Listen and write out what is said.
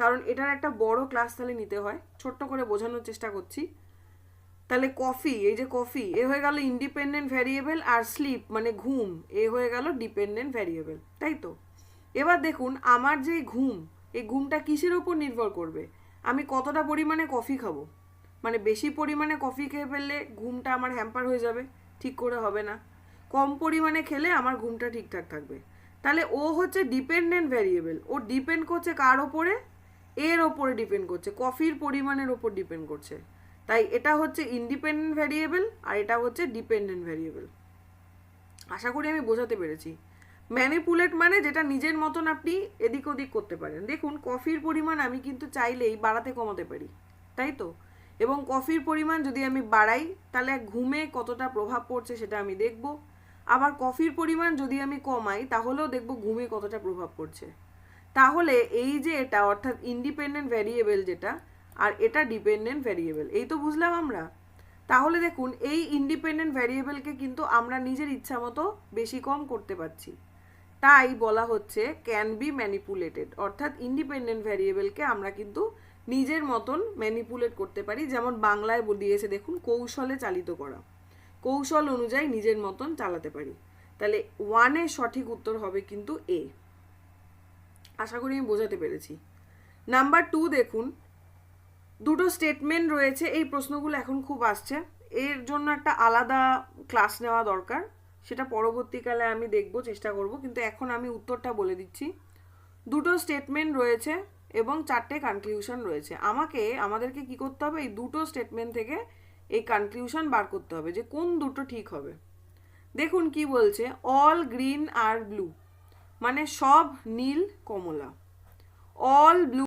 কারণ এটার একটা বড় ক্লাস তাহলে নিতে হয়, ছোট্ট করে বোঝানোর চেষ্টা করছি। তাহলে কফি, এই যে কফি, এ হয়ে গেল ইন্ডিপেন্ডেন্ট ভ্যারিয়েবল, আর স্লিপ মানে ঘুম, এ হয়ে গেল ডিপেন্ডেন্ট ভ্যারিয়েবল, তাই তো? এবার দেখুন আমার যে ঘুম, এই ঘুমটা কিসের ওপর নির্ভর করবে? আমি কতটা পরিমাণে কফি খাবো, মানে বেশি পরিমাণে কফি খেয়ে ফেললে ঘুমটা আমার হ্যাম্পার হয়ে যাবে, ঠিক করে হবে না। কম পরিমাণে খেলে আমার ঘুমটা ঠিকঠাক থাকবে। তাহলে ও হচ্ছে ডিপেন্ডেন্ট ভ্যারিয়েবল, ও ডিপেন্ড করছে কার ওপরে? এর ওপরে ডিপেন্ড করছে, কফির পরিমাণের ওপর ডিপেন্ড করছে। তাই এটা হচ্ছে ইন্ডিপেন্ডেন্ট ভ্যারিয়েবল আর এটা হচ্ছে ডিপেন্ডেন্ট ভ্যারিয়েবল। আশা করি আমি বোঝাতে পেরেছি। ম্যানিপুলেট মানে যেটা নিজের মতন আপনি এদিক ওদিক করতে পারেন। দেখুন কফির পরিমাণ আমি কিন্তু চাইলেই বাড়াতে কমাতে পারি, তাই তো? এবং কফির পরিমাণ যদি আমি বাড়াই তাহলে ঘুমে কতটা প্রভাব পড়ছে সেটা আমি দেখব। আবার কফির পরিমাণ যদি আমি কমাই তাহলেও দেখব ঘুমে কতটা প্রভাব পড়ছে। তাহলে এই যে এটা অর্থাৎ ইন্ডিপেন্ডেন্ট ভ্যারিয়েবল যেটা, আর এটা ডিপেন্ডেন্ট ভ্যারিয়েবল, এই তো বুঝলাম আমরা। তাহলে দেখুন এই ইন্ডিপেন্ডেন্ট ভ্যারিয়েবলকে কিন্তু আমরা নিজের ইচ্ছা মতো বেশি কম করতে পারছি, তাই বলা হচ্ছে ক্যান বি ম্যানিপুলেটেড। অর্থাৎ ইন্ডিপেন্ডেন্ট ভ্যারিয়েবলকে আমরা কিন্তু নিজের মতন ম্যানিপুলেট করতে পারি, যেমন বাংলায় দিয়েছে দেখুন কৌশলে চালিত করা, কৌশল অনুযায়ী নিজের মতন চালাতে পারি। তাহলে 1-এর সঠিক উত্তর হবে কিন্তু এ। আশা করি আমি বোঝাতে পেরেছি। নাম্বার 2 দেখুন, দুটো স্টেটমেন্ট রয়েছে, এই প্রশ্নগুলো এখন খুব আসছে, এর জন্য একটা আলাদা ক্লাস নেওয়া দরকার, সেটা পরবর্তীকালে আমি দেখব, চেষ্টা করব, কিন্তু এখন আমি উত্তরটা বলে দিচ্ছি। দুটো স্টেটমেন্ট রয়েছে এবং 4টে কনক্লিউশন রয়েছে। আমাদেরকে কি করতে হবে? এই দুটো স্টেটমেন্ট থেকে এই কনক্লিউশন বার করতে হবে যে কোন দুটো ঠিক হবে। দেখুন কি বলছে, অল গ্রিন আর ব্লু মানে সব নীল কমলা, অল ব্লু